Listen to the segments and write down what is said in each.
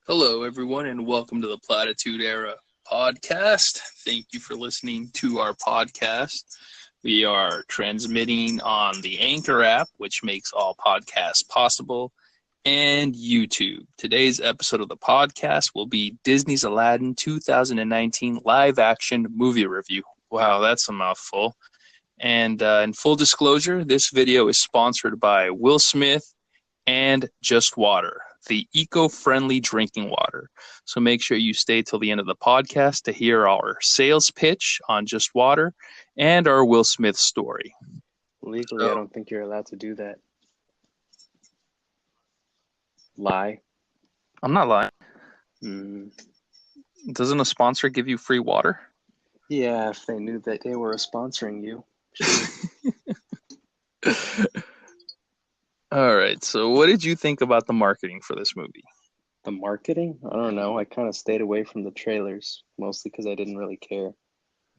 Hello, everyone, and welcome to the Platitude Era podcast. Thank you for listening to our podcast. We are transmitting on the Anchor app, which makes all podcasts possible, and YouTube. Today's episode of the podcast will be Disney's Aladdin 2019 live action movie review. Wow, that's a mouthful. And in full disclosure, this video is sponsored by Will Smith and Just Water, the eco-friendly drinking water. So make sure you stay till the end of the podcast to hear our sales pitch on Just Water and our Will Smith story. Legally, I don't think you're allowed to do that. Lie. I'm not lying. Mm. Doesn't a sponsor give you free water? Yeah, if they knew that they were sponsoring you. All right, so what did you think about the marketing for this movie? The marketing? I don't know. I kind of stayed away from the trailers, mostly because I didn't really care.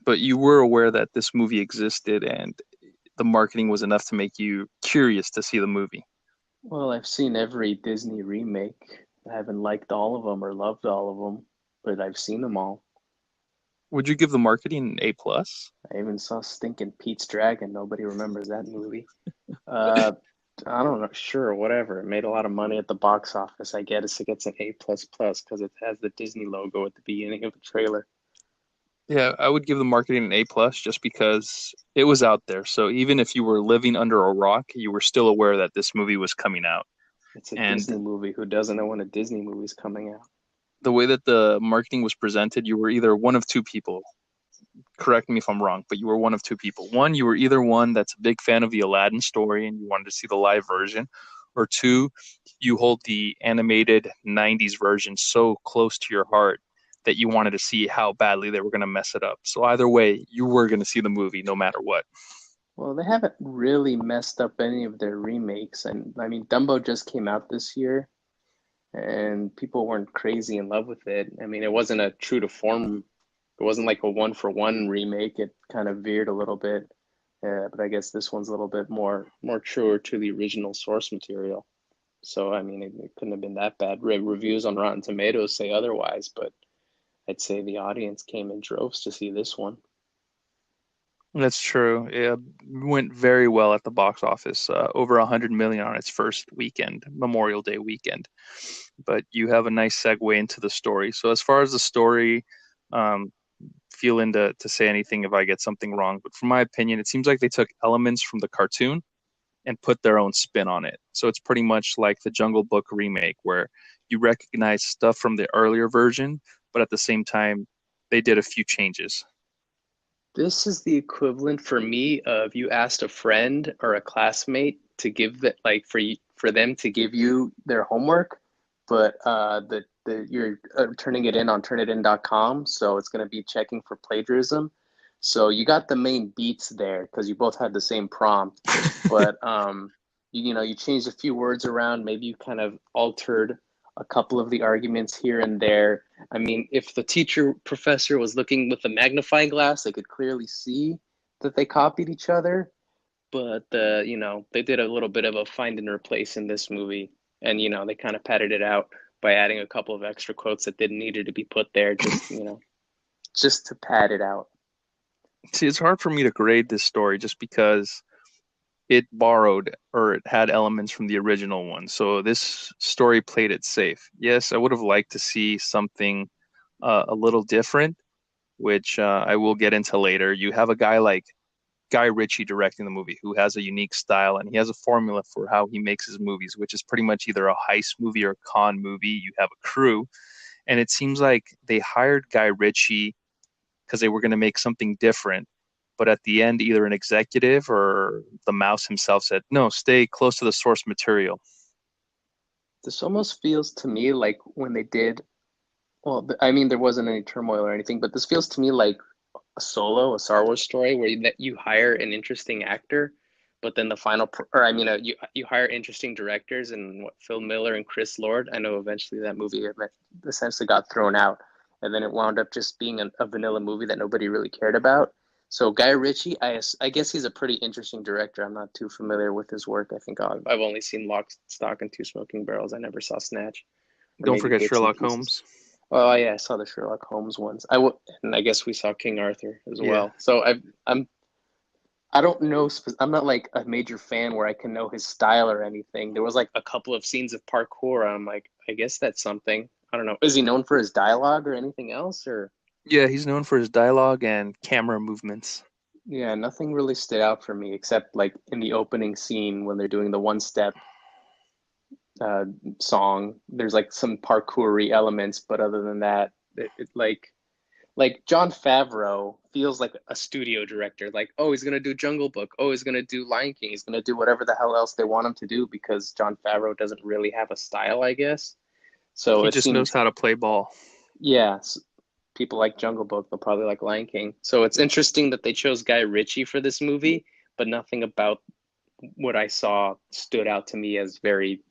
But you were aware that this movie existed and the marketing was enough to make you curious to see the movie. Well, I've seen every Disney remake. I haven't liked all of them or loved all of them, but I've seen them all. Would you give the marketing an A+? I even saw Stinking Pete's Dragon. Nobody remembers that movie. I don't know. Sure, whatever. It made a lot of money at the box office. I guess it gets an A++ because it has the Disney logo at the beginning of the trailer. Yeah, I would give the marketing an A+ just because it was out there. So even if you were living under a rock, you were still aware that this movie was coming out. It's a And Disney movie. Who doesn't know when a Disney movie's coming out? the way that the marketing was presented, you were either one of two people. Correct me if I'm wrong, but you were one of two people. One, you were either one that's a big fan of the Aladdin story and you wanted to see the live version, or two, you hold the animated 90s version so close to your heart that you wanted to see how badly they were going to mess it up. So either way, you were going to see the movie no matter what. Well, they haven't really messed up any of their remakes. And I mean, Dumbo just came out this year and people weren't crazy in love with it. I mean, it wasn't a true to form. It wasn't like a one for one remake. It kind of veered a little bit. But I guess this one's a little bit more truer to the original source material. So, I mean, it couldn't have been that bad. Reviews on Rotten Tomatoes say otherwise, but I'd say the audience came in droves to see this one. That's true. It went very well at the box office, over 100 million on its first weekend, Memorial Day weekend. But you have a nice segue into the story. So as far as the story, um, feel in to say anything if I get something wrong. But from my opinion, it seems like they took elements from the cartoon and put their own spin on it. So it's pretty much like the Jungle Book remake, where you recognize stuff from the earlier version, but at the same time, they did a few changes. This is the equivalent for me of you asked a friend or a classmate to give that like for them to give you their homework, but you're turning it in on turnitin.com, so it's going to be checking for plagiarism. So you got the main beats there because you both had the same prompt, but you changed a few words around, maybe you kind of altered a couple of the arguments here and there. I mean, if the teacher professor was looking with a magnifying glass, they could clearly see that they copied each other. But they did a little bit of a find and replace in this movie, and they kind of padded it out by adding a couple of extra quotes that didn't needed to be put there, just to pad it out. See, it's hard for me to grade this story just because it borrowed or it had elements from the original one. So this story played it safe. Yes, I would have liked to see something a little different, which I will get into later. You have a guy like Guy Ritchie directing the movie who has a unique style and he has a formula for how he makes his movies, which is pretty much either a heist movie or a con movie. You have a crew, and it seems like they hired Guy Ritchie because they were going to make something different. But at the end, either an executive or the mouse himself said, no, stay close to the source material. This almost feels to me like when they did, well, I mean, there wasn't any turmoil or anything, but this feels to me like a Star Wars story where you hire an interesting actor, but then the final, or I mean, you hire interesting directors and what Phil Miller and Chris Lord. I know eventually that movie essentially got thrown out, and then it wound up just being a vanilla movie that nobody really cared about. So Guy Ritchie, I guess he's a pretty interesting director. I'm not too familiar with his work. I think I've only seen Lock, Stock, and Two Smoking Barrels. I never saw Snatch. or Don't maybe forget bits and Sherlock pieces. Holmes. Oh yeah, I saw the Sherlock Holmes ones. And I guess we saw King Arthur as Yeah. well. So I don't know. I'm not like a major fan where I can know his style or anything. There was like a couple of scenes of parkour. I'm like, I guess that's something. I don't know. Is he known for his dialogue or anything else? Or Yeah, he's known for his dialogue and camera movements. yeah, nothing really stood out for me except like in the opening scene when they're doing the one step uh, song. There's like some parkoury elements, but other than that, it like John Favreau feels like a studio director. Like, oh, he's gonna do Jungle Book. Oh, he's gonna do Lion King. He's gonna do whatever the hell else they want him to do because John Favreau doesn't really have a style, I guess. So He it just knows seems, how to play ball. yeah, people like Jungle Book. They'll probably like Lion King. So it's interesting that they chose Guy Ritchie for this movie, but nothing about what I saw stood out to me as very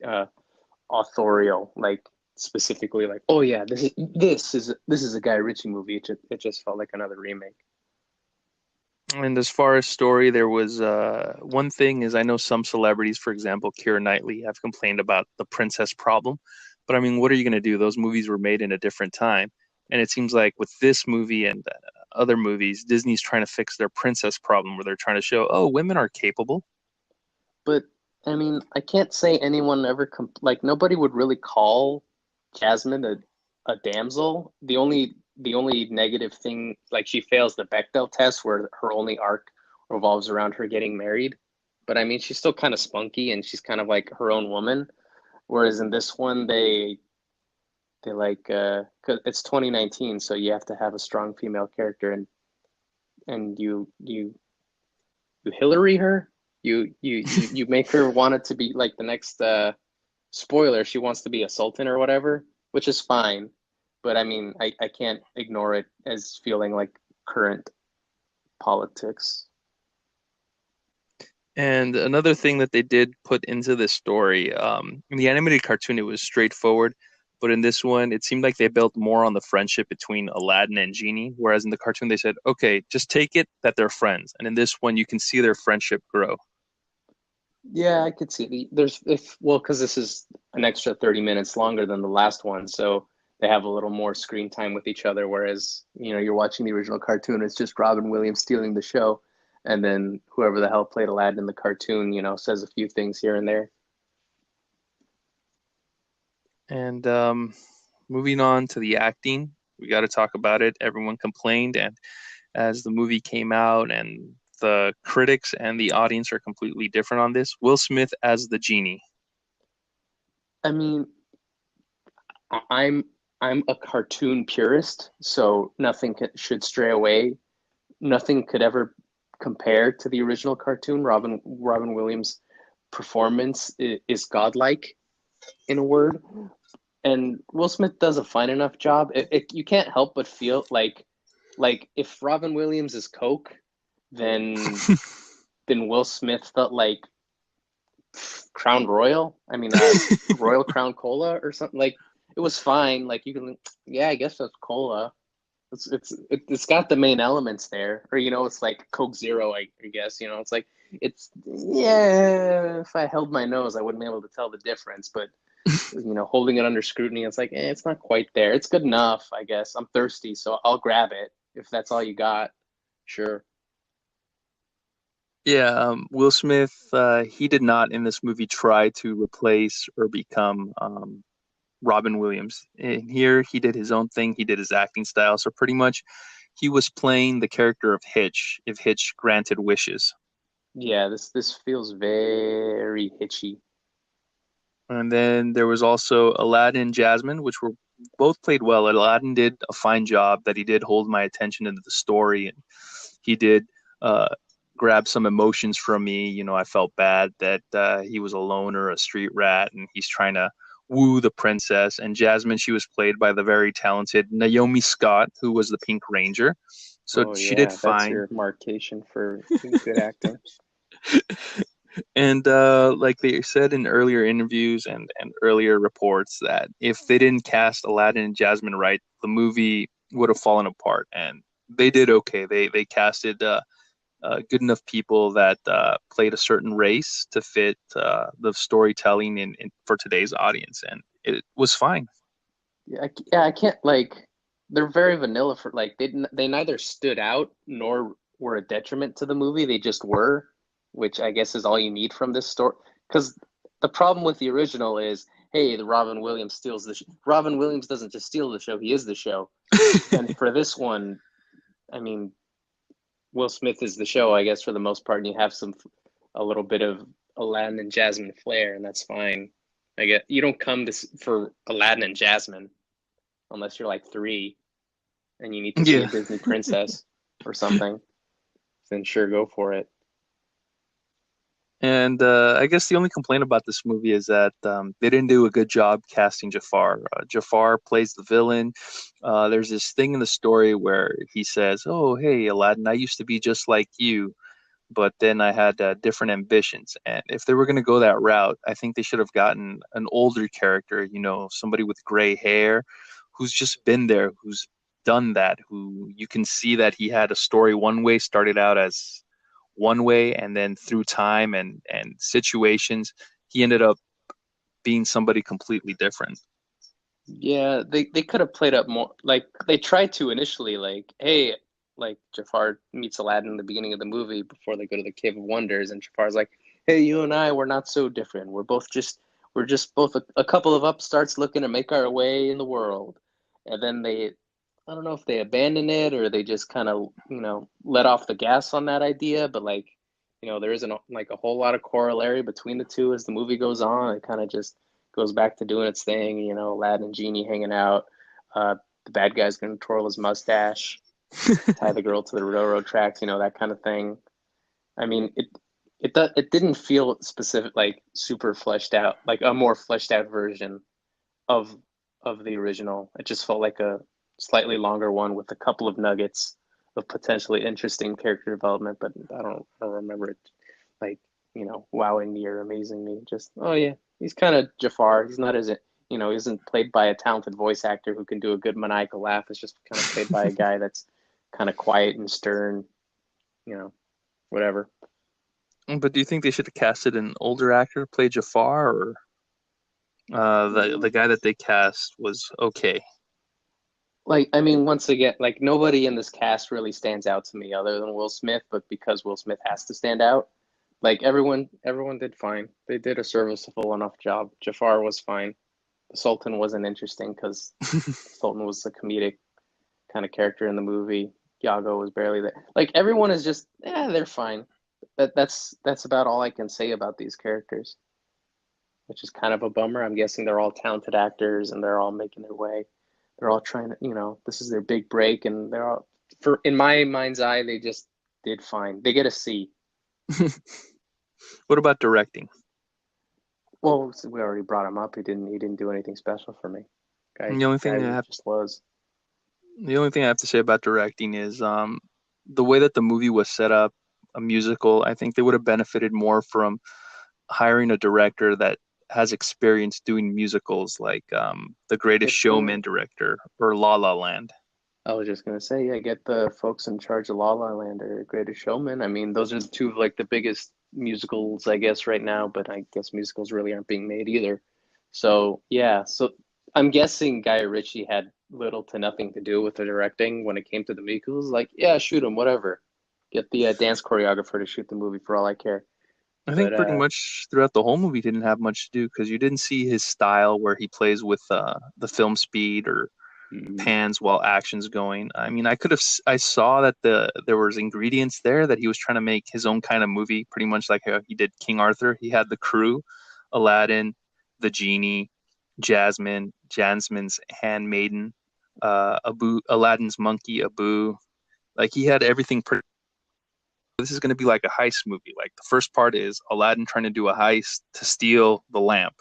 authorial. Like specifically, like, oh yeah, this is a Guy Ritchie movie. It just felt like another remake. And as far as story, there was one thing is I know some celebrities, for example, Keira Knightley, have complained about the princess problem. But I mean, what are you going to do? Those movies were made in a different time. And it seems like with this movie and other movies, Disney's trying to fix their princess problem where they're trying to show, oh, women are capable. But I mean, I can't say anyone ever like nobody would really call Jasmine a damsel. The only negative thing, like she fails the Bechdel test where her only arc revolves around her getting married. But I mean, she's still kind of spunky and she's kind of like her own woman. Whereas in this one, they like 'cause it's 2019, so you have to have a strong female character, and you Hillary her. You make her want it to be like the next spoiler. She wants to be a sultan or whatever, which is fine. But I mean, I can't ignore it as feeling like current politics. And another thing that they did put into this story, in the animated cartoon, it was straightforward, but in this one, it seemed like they built more on the friendship between Aladdin and Genie, whereas in the cartoon, they said, okay, just take it that they're friends. And in this one, you can see their friendship grow. Yeah, I could see there's if well because this is an extra 30 minutes longer than the last one, so they have a little more screen time with each other. Whereas you're watching the original cartoon, it's just Robin Williams stealing the show, and then whoever the hell played Aladdin in the cartoon, says a few things here and there. And moving on to the acting, we got to talk about it. Everyone complained, and as the movie came out, and the critics and the audience are completely different on this. Will Smith as the genie. I mean, I'm I'm a cartoon purist, so nothing should stray away. Nothing could ever compare to the original cartoon. Robin Williams' performance is godlike in a word, and Will Smith does a fine enough job. You can't help but feel like if Robin Williams is Coke, then Will Smith felt like Crown Royal. I mean, Royal Crown Cola or something. Like it was fine. Like you can, yeah, I guess that's cola. It's got the main elements there, or it's like Coke Zero. I guess it's like it's yeah. If I held my nose, I wouldn't be able to tell the difference. But holding it under scrutiny, it's like it's not quite there. It's good enough, I guess. I'm thirsty, so I'll grab it if that's all you got. Sure. Yeah, Will Smith, he did not in this movie try to replace or become Robin Williams. In here, he did his own thing. He did his acting style. So pretty much, he was playing the character of Hitch if Hitch granted wishes. Yeah, this feels very hitchy. And then there was also Aladdin and Jasmine, which were both played well. Aladdin did a fine job that he did hold my attention into the story, and he did uh, grab some emotions from me. I felt bad that he was a loner, a street rat, and he's trying to woo the princess. And Jasmine, she was played by the very talented Naomi Scott, who was the Pink Ranger. So Oh she did yeah, that's fine. your markation for good acting. And like they said in earlier interviews and earlier reports that if they didn't cast Aladdin and Jasmine right, the movie would have fallen apart. And they did okay. They casted good enough people that played a certain race to fit the storytelling in for today's audience, and it was fine. yeah, I can't like they're very vanilla for like they neither stood out nor were a detriment to the movie. They just were, which I guess is all you need from this story. Because the problem with the original is, hey, the Robin Williams steals the Robin Williams doesn't just steal the show; he is the show. And for this one, I mean, Will Smith is the show, I guess, for the most part, and you have a little bit of Aladdin and Jasmine flair, and that's fine. I get you don't come for Aladdin and Jasmine unless you're like three and you need to see a Yeah. Disney princess or something. Then sure, go for it. And I guess the only complaint about this movie is that they didn't do a good job casting Jafar. Jafar plays the villain. There's this thing in the story where he says, "Oh, hey, Aladdin, I used to be just like you, but then I had different ambitions." And if they were going to go that route, I think they should have gotten an older character, somebody with gray hair who's just been there, who's done that, who you can see that he had a story one way, started out as one way, and then through time and situations, he ended up being somebody completely different. Yeah, they could have played up more. Like they tried to initially, like, hey, like Jafar meets Aladdin in the beginning of the movie before they go to the Cave of Wonders, and Jafar's like, hey, you and I, we're not so different. We're just both a couple of upstarts looking to make our way in the world. And then I don't know if they abandon it or they just kind of, let off the gas on that idea, but like, there isn't like a whole lot of corollary between the two as the movie goes on. It kind of just goes back to doing its thing, Aladdin and Genie hanging out. The bad guy's gonna twirl his mustache, tie the girl to the railroad tracks, that kind of thing. I mean, it didn't feel specific, like super fleshed out, like a more fleshed out version of the original. It just felt like a slightly longer one with a couple of nuggets of potentially interesting character development, but I don't remember it like, wowing me or amazing me. Just, oh yeah, he's kind of Jafar. He's not as he isn't played by a talented voice actor who can do a good maniacal laugh. It's just kind of played by a guy that's kind of quiet and stern, whatever. But do you think they should have casted an older actor to play Jafar, or the guy that they cast was okay? Like, I mean, once again, like nobody in this cast really stands out to me other than Will Smith, but because Will Smith has to stand out, like everyone did fine. They did a serviceable enough job. Jafar was fine. The Sultan wasn't interesting because Sultan was a comedic kind of character in the movie. Yago was barely there. Like everyone is just, they're fine. That's about all I can say about these characters, which is kind of a bummer. I'm guessing they're all talented actors and they're all making their way. They're all trying to, this is their big break, and they're all, for in my mind's eye, they just did fine. They get a C. What about directing? Well, we already brought him up. He didn't do anything special for me. The only Guy thing I have just was. the only thing I have to say about directing is the way that the movie was set up, a musical. I think they would have benefited more from hiring a director that has experience doing musicals, like The Greatest Get the Showman director or La La Land. I was just gonna say, yeah, get the folks in charge of La La Land or Greatest Showman. I mean, those are the two of like the biggest musicals, I guess, right now. But I guess musicals really aren't being made either. So yeah, so I'm guessing Guy Ritchie had little to nothing to do with the directing when it came to the musicals. Like, yeah, shoot him, whatever. Get the dance choreographer to shoot the movie for all I care. I But think pretty much throughout the whole movie didn't have much to do because you didn't see his style where he plays with the film speed or mm, pans while action's going. I mean, I saw that there was ingredients there that he was trying to make his own kind of movie, pretty much like how he did King Arthur. He had the crew, Aladdin, the genie, Jasmine's handmaiden, Aladdin's monkey, Abu. Like he had everything pretty. This is going to be like a heist movie. Like the first part is Aladdin trying to do a heist to steal the lamp,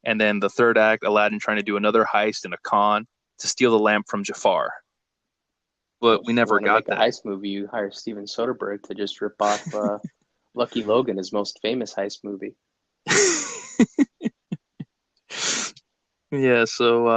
and then the third act, Aladdin trying to do another heist in a con to steal the lamp from Jafar. well, But we if you never want to got make a that. heist movie, you hire Steven Soderbergh to just rip off Lucky Logan, his most famous heist movie. Yeah, so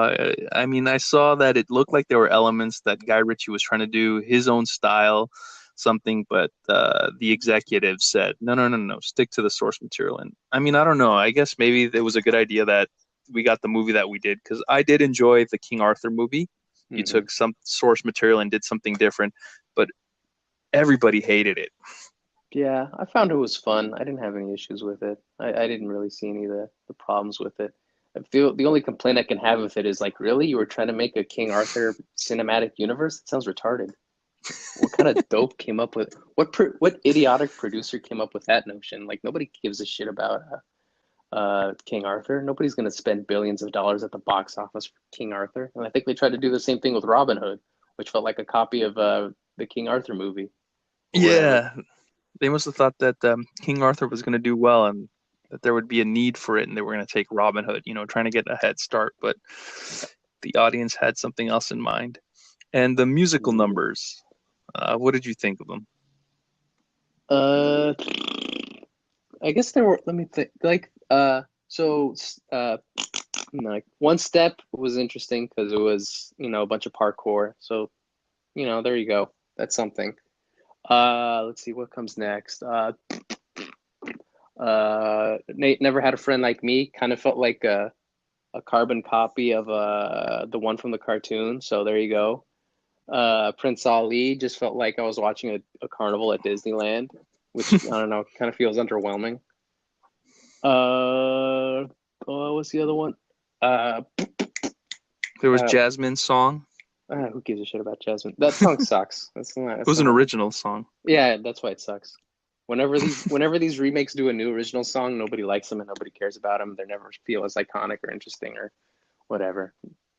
I mean, I saw that it looked like there were elements that Guy Ritchie was trying to do his own style, something, but the executive said, no, no, no, no, stick to the source material. And I mean, I don't know. I guess maybe it was a good idea that we got the movie that we did, because I did enjoy the King Arthur movie. You Hmm. took some source material and did something different, but everybody hated it. Yeah, I found it was fun. I didn't have any issues with it. I didn't really see any of the problems with it. I feel the only complaint I can have with it is like, really, you were trying to make a King Arthur cinematic universe? It sounds retarded. What kind of dope came up with what idiotic producer came up with that notion? Like nobody gives a shit about King Arthur. Nobody's gonna spend billions of dollars at the box office for King Arthur. And I think they tried to do the same thing with Robin Hood, which felt like a copy of the King Arthur movie or whatever. Yeah, they must have thought that King Arthur was going to do well and that there would be a need for it, and they were going to take Robin Hood, trying to get a head start. But the audience had something else in mind. And the musical Yeah. numbers, what did you think of them? Uh, I guess there were. Let me think. So like One Step was interesting because it was a bunch of parkour. So there you go. That's something. Let's see what comes next. Nate Never Had a Friend Like Me kind of felt like a carbon copy of the one from the cartoon. So there you go. Prince Ali just felt like I was watching a carnival at Disneyland, which I don't know, kind of feels underwhelming. What's the other one? Uh, There was uh, Jasmine's song. who gives a shit about Jasmine? That song sucks. That's not. It That's was an not. original song. Yeah, that's why it sucks. Whenever these remakes do a new original song, nobody likes them and nobody cares about them. They never feel as iconic or interesting or whatever.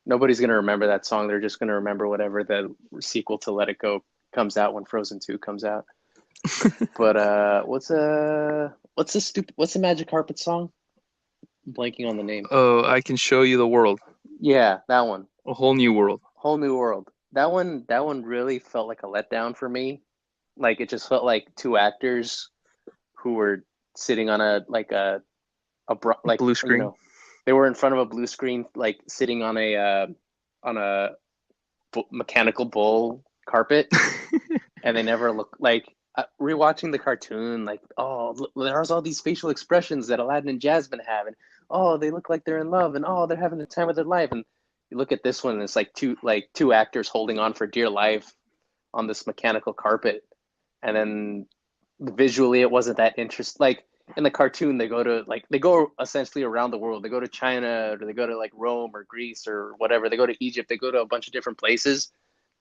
Nobody's gonna remember that song. They're just gonna remember whatever the sequel to Let It Go comes out when Frozen 2 comes out. But what's the Magic Carpet song? I'm blanking on the name. Oh, I Can Show You the World, Yeah, that one. a whole new world. Whole New World. That one really felt like a letdown for me. Like it just felt like two actors who were sitting on like Blue screen. they were in front of a blue screen, like sitting on a mechanical bull carpet, and they never look like rewatching the cartoon. Like, oh, there's all these facial expressions that Aladdin and Jasmine have, and oh, they look like they're in love, and oh, they're having the time of their life. And you look at this one, and it's like two actors holding on for dear life on this mechanical carpet, and then visually it wasn't that interesting. Like in the cartoon, they go essentially around the world. They go to China, or they go to like Rome or Greece or whatever. They go to Egypt. They go to a bunch of different places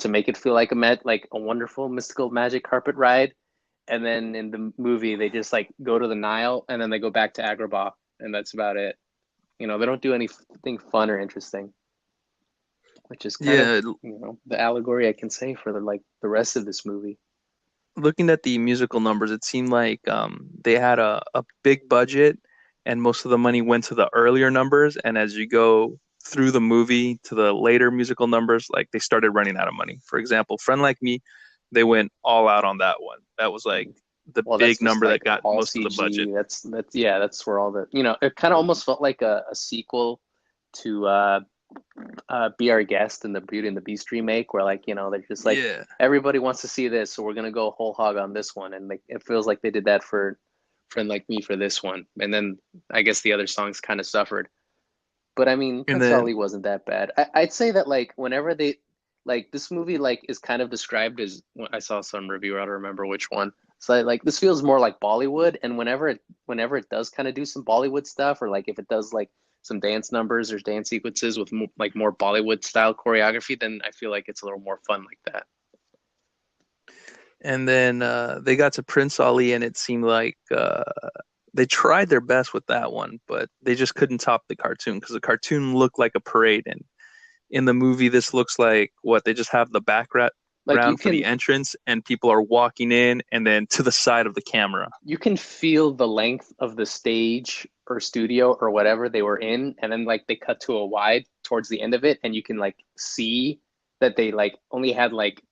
to make it feel like a wonderful mystical magic carpet ride. And then in the movie, they just like go to the Nile and then they go back to Agrabah, and that's about it. They don't do anything fun or interesting, which is kind of Yeah, the allegory I can say for the rest of this movie. looking at the musical numbers, it seemed like they had a big budget, and most of the money went to the earlier numbers. And as you go through the movie to the later musical numbers, like they started running out of money. For example, Friend Like Me, they went all out on that one. That was like the Well, that's big just number that like got all most of the budget. CG. That's yeah, that's where all it kind of almost felt like a sequel to Be Our Guest and the Beauty and the Beast remake, where they're just like Yeah. everybody wants to see this, so we're gonna go whole hog on this one, and like it feels like they did that for Friend Like Me for this one, and then I guess the other songs kind of suffered. But I mean, And Prince then Ali wasn't that bad. I'd say that like whenever they like this movie like is kind of described as I saw some review, I don't remember which one. So like this feels more like Bollywood, and whenever it does kind of do some Bollywood stuff, or like if it does like some dance numbers or dance sequences with like more Bollywood style choreography, then I feel like it's a little more fun like that. they got to Prince Ali, and it seemed like they tried their best with that one, but they just couldn't top the cartoon, because the cartoon looked like a parade, and in the movie, this looks like what they just have the background Like for the entrance, and people are walking in, and then to the side of the camera. you can feel the length of the stage or studio or whatever they were in, and then like they cut to a wide towards the end of it, and you can like see that they like only had like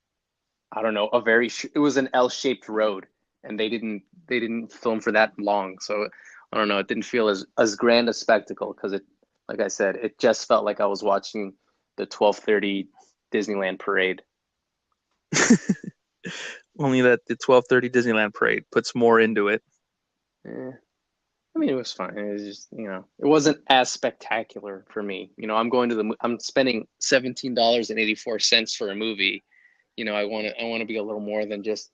I don't know, it was an L-shaped road, and they didn't film for that long. So I don't know, it didn't feel as grand a spectacle because it, like I said, it just felt like I was watching the 12:30 Disneyland parade. Only that the 12:30 Disneyland parade puts more into it. Eh. I mean, it was fine. It was just, it wasn't as spectacular for me. I'm spending $17.84 for a movie. I want to be a little more than just,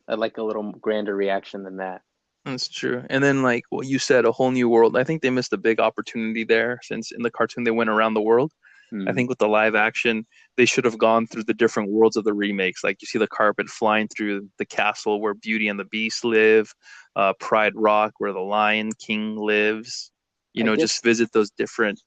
I'd like a little grander reaction than that. That's true. And then, like what you said, a whole new world. I think they missed a big opportunity there since in the cartoon they went around the world. I Hmm. think with the live action, they should have gone through the different worlds of the remakes. Like you see the carpet flying through the castle where Beauty and the Beast live, Pride Rock where the Lion King lives. I Just guess visit those different.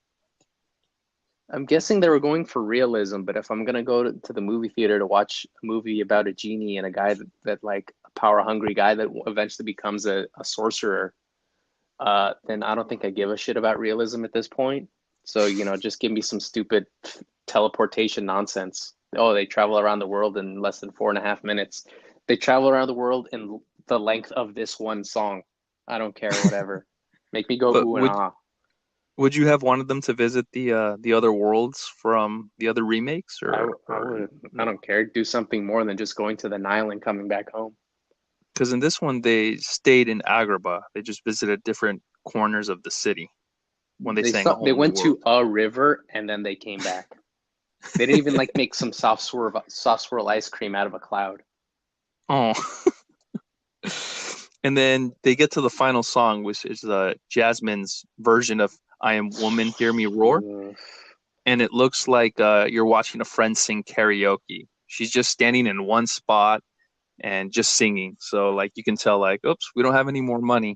I'm guessing they were going for realism, but if I'm gonna go to the movie theater to watch a movie about a genie and a guy that like a power hungry guy that eventually becomes a sorcerer, then I don't think I give a shit about realism at this point. So, just give me some stupid teleportation nonsense. Oh, they travel around the world in less than 4.5 minutes. They travel around the world in the length of this one song. I don't care, whatever. Make me go But ooh and would ah. would you have wanted them to visit the other worlds from the other remakes, I or would. I no? don't care. Do something more than just going to the Nile and coming back home. Because in this one they stayed in Agrabah. They just visited different corners of the city when they sang a They whole new went world. to a river and then they came back. They didn't even like make some soft swirl ice cream out of a cloud. Oh. And then they get to the final song, which is Jasmine's version of "I Am Woman, Hear Me Roar," Ugh. and it looks like you're watching a friend sing karaoke. She's just standing in one spot and just singing. So like you can tell, like, oops, we don't have any more money.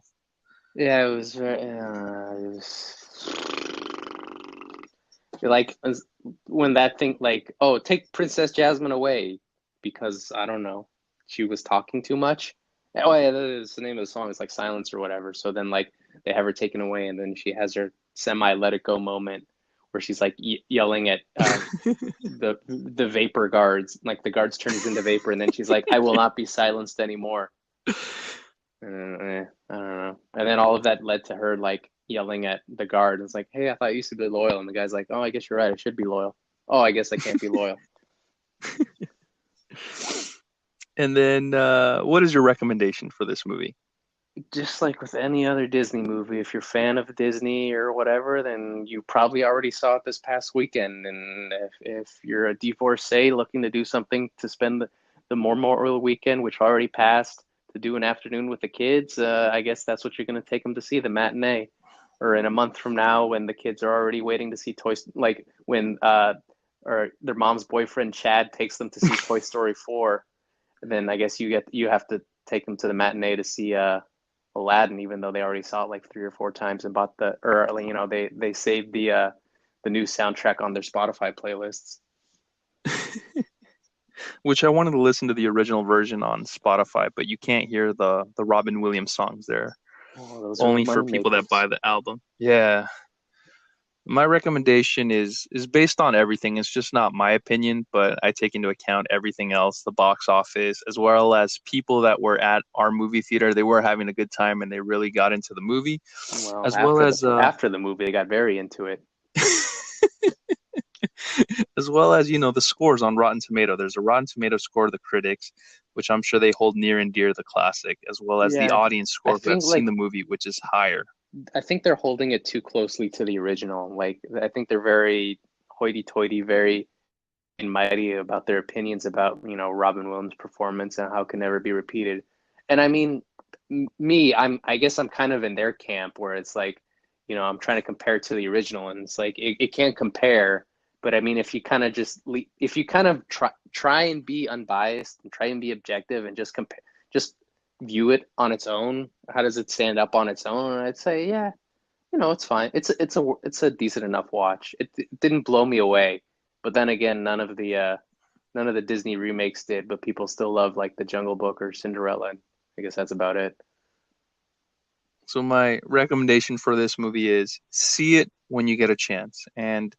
Yeah, it was very. It was like when that thing, like, oh, take Princess Jasmine away because I don't know, she was talking too much. Oh yeah, that is the name of the song. It's like Silence or whatever. So then like they have her taken away, and then she has her semi let it go moment where she's like yelling at the vapor guards, like the guards turns into vapor, and then she's like, "I will not be silenced anymore." I don't know. And then all of that led to her like yelling at the guard. It's like, "Hey, I thought you used to be loyal," and the guy's like, "Oh, I guess you're right. I should be loyal. Oh, I guess I can't be loyal." And then, what is your recommendation for this movie? Just like with any other Disney movie, if you're a fan of Disney or whatever, then you probably already saw it this past weekend. And if you're a divorcee looking to do something to spend the Memorial weekend, which already passed, to do an afternoon with the kids, I guess that's what you're going to take them to see, the matinee. Or in a month from now, when the kids are already waiting to see like when or their mom's boyfriend Chad takes them to see Toy Story 4, and then I guess you have to take them to the matinee to see Aladdin, even though they already saw it like 3 or 4 times and bought they saved the new soundtrack on their Spotify playlists. Which I wanted to listen to the original version on Spotify, but you can't hear the Robin Williams songs there. Oh, those are the Only for money people that makers. buy the album. Yeah. My recommendation is based on everything. It's just not my opinion, but I take into account everything else, the box office, as well as people that were at our movie theater. They were having a good time and they really got into the movie, Well, as well as after the movie, they got very into it. as well as the scores on Rotten Tomato. There's a Rotten Tomato score of the critics, which I'm sure they hold near and dear the classic, as well as the Yeah, audience I score who have think seen like the movie, which is higher. I think they're holding it too closely to the original. Like I think they're very hoity-toity, very mighty about their opinions about Robin Williams' performance and how it can never be repeated. And I mean, me, I guess I'm kind of in their camp where it's like, I'm trying to compare it to the original, and it's like it can't compare. But I mean, if you kind of if you kind of try and be unbiased and try and be objective and just compare, just view it on its own. How does it stand up on its own? And I'd say, yeah, it's fine. It's a decent enough watch. It didn't blow me away, but then again, none of the Disney remakes did. But people still love like The Jungle Book or Cinderella. And I guess that's about it. So my recommendation for this movie is see it when you get a chance. And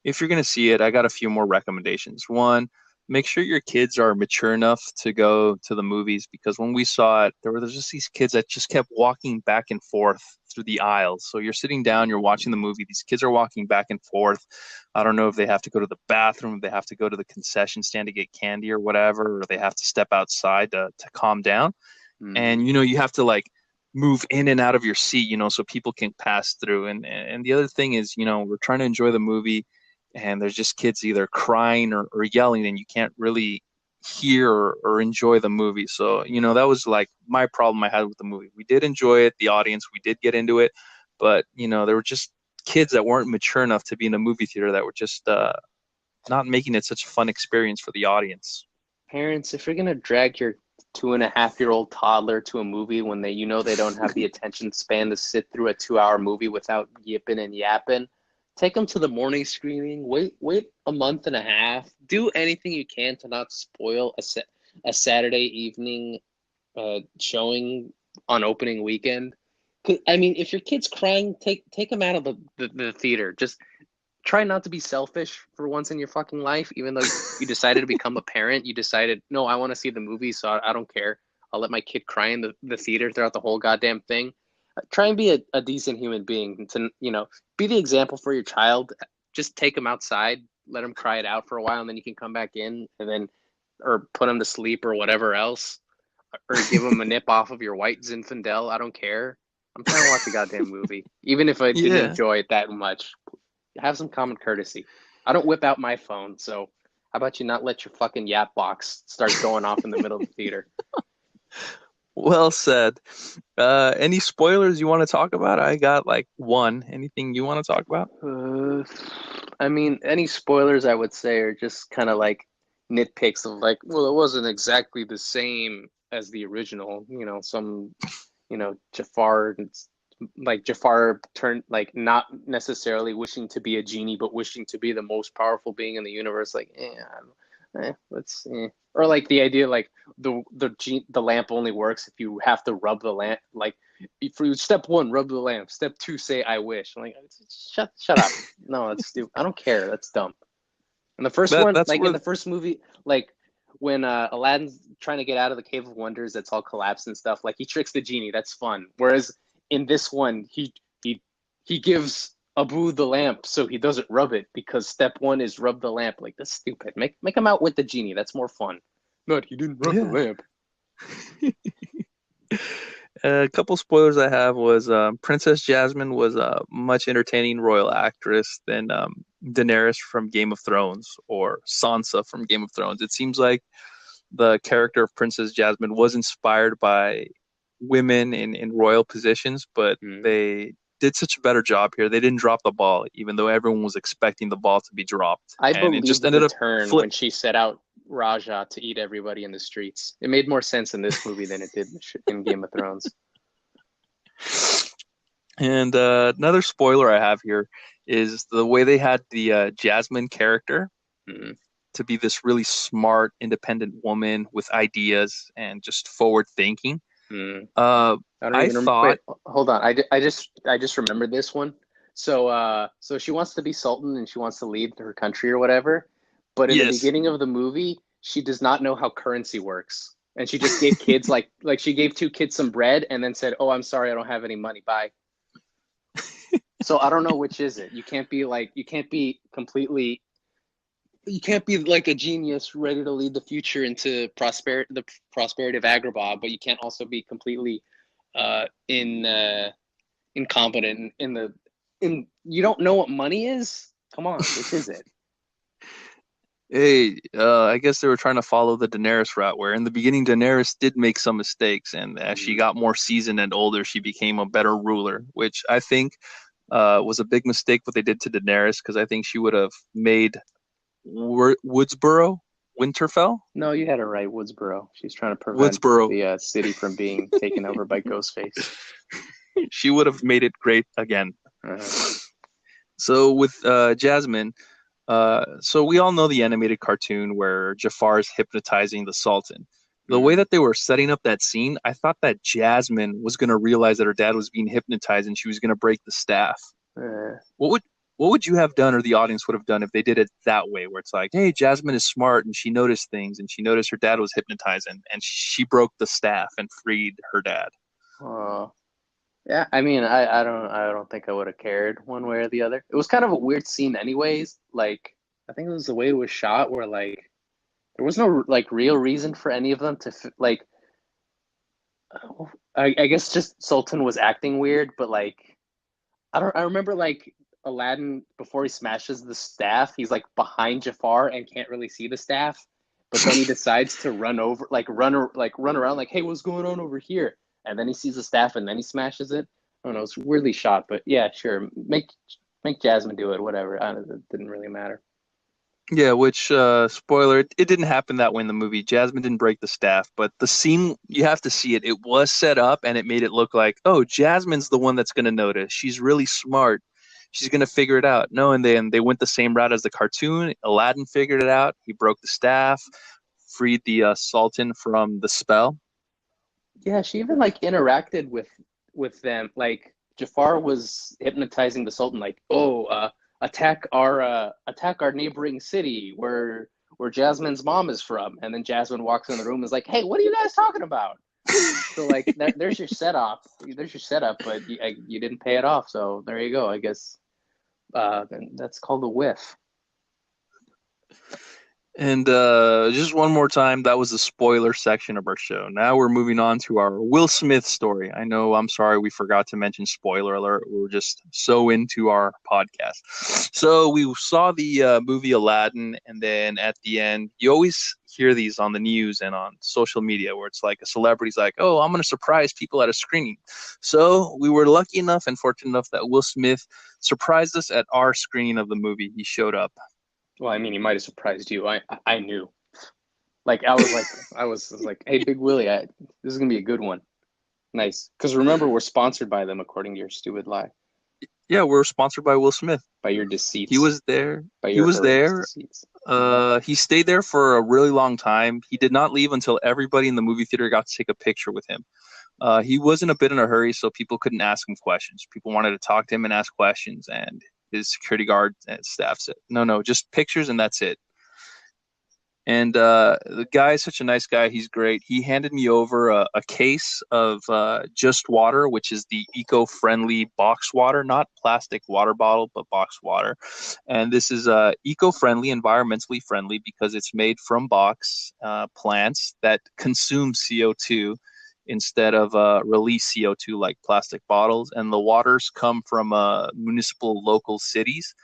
if you're going to see it, I got a few more recommendations. One, make sure your kids are mature enough to go to the movies because when we saw it, there's just these kids that just kept walking back and forth through the aisles. So you're sitting down, you're watching the movie, these kids are walking back and forth. I don't know if they have to go to the bathroom, if they have to go to the concession stand to get candy or whatever, or they have to step outside to calm down. Hmm. And you have to like move in and out of your seat, so people can pass through. And the other thing is, we're trying to enjoy the movie, and there's just kids either crying or yelling, and you can't really hear or enjoy the movie. So, that was like my problem I had with the movie. We did enjoy it, the audience, we did get into it, but there were just kids that weren't mature enough to be in a movie theater that were just not making it such a fun experience for the audience. Parents, if you're gonna drag your 2.5-year-old toddler to a movie when they don't have the attention span to sit through a 2-hour movie without yipping and yapping, take them to the morning screening. Wait a month and a half. Do anything you can to not spoil a Saturday evening showing on opening weekend. I mean, if your kid's crying, take them out of the theater. Just try not to be selfish for once in your fucking life. Even though you decided to become a parent, you decided, no, I want to see the movie, so I don't care. I'll let my kid cry in the theater throughout the whole goddamn thing. Try and be a decent human being. To be the example for your child. Just take them outside, let them cry it out for a while, and then you can come back in, and then or put them to sleep or whatever else, or give them a nip off of your white Zinfandel. I don't care. I'm trying to watch the goddamn movie, even if I didn't Yeah. enjoy it that much. Have some common courtesy. I don't whip out my phone, so how about you not let your fucking yap box start going off in the middle of the theater? Well said. Any spoilers you want to talk about? I got like one. Anything you want to talk about? I mean, any spoilers I would say are just kind of like nitpicks of like, well, it wasn't exactly the same as the original. Jafar, like Jafar turned like not necessarily wishing to be a genie, but wishing to be the most powerful being in the universe. Like, let's, or like the idea like the lamp only works if you have to rub the lamp. Like, for step one, rub the lamp. Step two, say I wish. I'm like, shut up. No, that's stupid. I don't care. That's dumb. And the first one, That's like in where the first movie, like when Aladdin's trying to get out of the Cave of Wonders, that's all collapsed and stuff. Like he tricks the genie, that's fun. Whereas in this one, he gives Abu the lamp so he doesn't rub it because step one is rub the lamp. Like that's stupid. Make him out with the genie. That's more fun. Not he didn't rub the yeah. lamp. A couple spoilers I have was Princess Jasmine was a much entertaining royal actress than Daenerys from Game of Thrones or Sansa from Game of Thrones. It seems like the character of Princess Jasmine was inspired by women in royal positions, but Mm. they did such a better job here. They didn't drop the ball, even though everyone was expecting the ball to be dropped, I and it just believed ended the up turn flip. when she set out Raja to eat everybody in the streets. It made more sense in this movie than it did in Game of Thrones. And another spoiler I have here is the way they had the Jasmine character Mm. to be this really smart, independent woman with ideas and just forward thinking. Mm. Uh, I don't I even wait. thought, Hold on. I just remembered this one. So she wants to be Sultan and she wants to lead her country or whatever. But in the yes, beginning of the movie, she does not know how currency works, and she just gave kids like she gave two kids some bread and then said, "Oh, I'm sorry, I don't have any money. Bye." So I don't know which is it. You can't be like a genius ready to lead the future into the prosperity of Agrabah, but you can't also be completely incompetent in you don't know what money is. Come on, which is it? hey, I guess they were trying to follow the Daenerys route, where in the beginning Daenerys did make some mistakes, and as she Mm. got more seasoned and older, she became a better ruler, which I think was a big mistake what they did to Daenerys, because I think she would have made Woodsboro, Winterfell, No, you had it right, Woodsboro. She's trying to prevent Woodsboro. the city from being taken over by Ghostface. She would have made it great again. Uh, So with Jasmine, so we all know the animated cartoon where Jafar is hypnotizing the Sultan. The way mm, that they were setting up that scene, I thought that Jasmine was going to realize that her dad was being hypnotized and she was going to break the staff. uh, What would what would you have done, or the audience would have done, if they did it that way, where it's like, hey, Jasmine is smart and she noticed things and she noticed her dad was hypnotized and she broke the staff and freed her dad. uh, yeah, I mean, I don't think I would have cared one way or the other. It was kind of a weird scene, anyways. Like, I think it was the way it was shot, where like there was no like real reason for any of them to like I guess just Sultan was acting weird, but like I don't. I remember like Aladdin before he smashes the staff, he's like behind Jafar and can't really see the staff, but then he decides to run over, like run around, like, hey, what's going on over here? And then he sees the staff and then he smashes it. I don't know. It's weirdly shot, but yeah, sure. Make Jasmine do it. Whatever. It didn't really matter. Yeah, which spoiler, it didn't happen that way in the movie. Jasmine didn't break the staff, but the scene you have to see it. It was set up and it made it look like, oh, Jasmine's the one that's going to notice. She's really smart. She's going to figure it out. No, and then they went the same route as the cartoon. Aladdin figured it out. He broke the staff, freed the Sultan from the spell. Yeah, she even like interacted with them. Like Jafar was hypnotizing the Sultan, like, oh, attack our neighboring city where Jasmine's mom is from. And then Jasmine walks in the room and is like, hey, what are you guys talking about? So like there's your setup. There's your setup, but you didn't pay it off. So there you go. I guess that's called a whiff. And just one more time, that was the spoiler section of our show. Now we're moving on to our Will Smith story. I know, I'm sorry, we forgot to mention spoiler alert. We're just so into our podcast. So we saw the movie Aladdin, and then at the end, you always hear these on the news and on social media where it's like a celebrity's like, oh, I'm going to surprise people at a screening. So we were lucky enough and fortunate enough that Will Smith surprised us at our screening of the movie. He showed up. Well, I mean, he might have surprised you. I knew. Like I was like, hey, Big Willie, this is gonna be a good one. Nice, because remember, we're sponsored by them, according to your stupid lie, Yeah, we're sponsored by Will Smith. by your He deceits, was there. by He your was horrendous there. deceits. He stayed there for a really long time. He did not leave until everybody in the movie theater got to take a picture with him. He was in a bit in a hurry, so people couldn't ask him questions. People wanted to talk to him and ask questions, and his security guard and staff said, "No, no, just pictures and that's it." And the guy is such a nice guy. He's great. He handed me over a case of Just Water, which is the eco-friendly box water, not plastic water bottle, but box water. And this is eco-friendly, environmentally friendly because it's made from box plants that consume CO2 instead of release CO2 like plastic bottles. And the waters come from municipal local cities.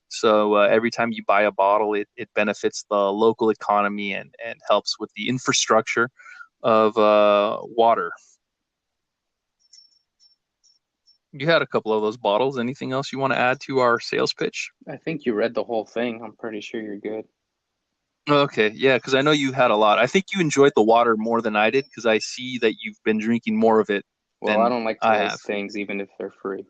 So every time you buy a bottle, it benefits the local economy and helps with the infrastructure of water. You had a couple of those bottles. Anything else you want to add to our sales pitch? I think you read the whole thing. I'm pretty sure you're good. Okay, yeah, because I know you had a lot. I think you enjoyed the water more than I did because I see that you've been drinking more of it Well, I than don't like to I have. waste things, even if they're free.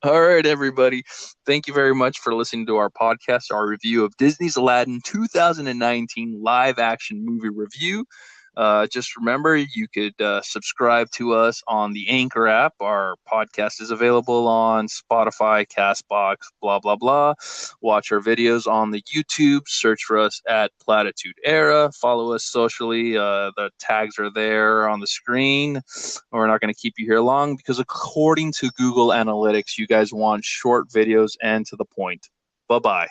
All right, everybody. Thank you very much for listening to our podcast, our review of Disney's Aladdin 2019 live action movie review. Just remember, you could subscribe to us on the Anchor app. Our podcast is available on Spotify, Castbox, blah, blah, blah. Watch our videos on the YouTube. Search for us at Platitude Era. Follow us socially. The tags are there on the screen. We're not going to keep you here long because according to Google Analytics, you guys want short videos and to the point. Bye-bye.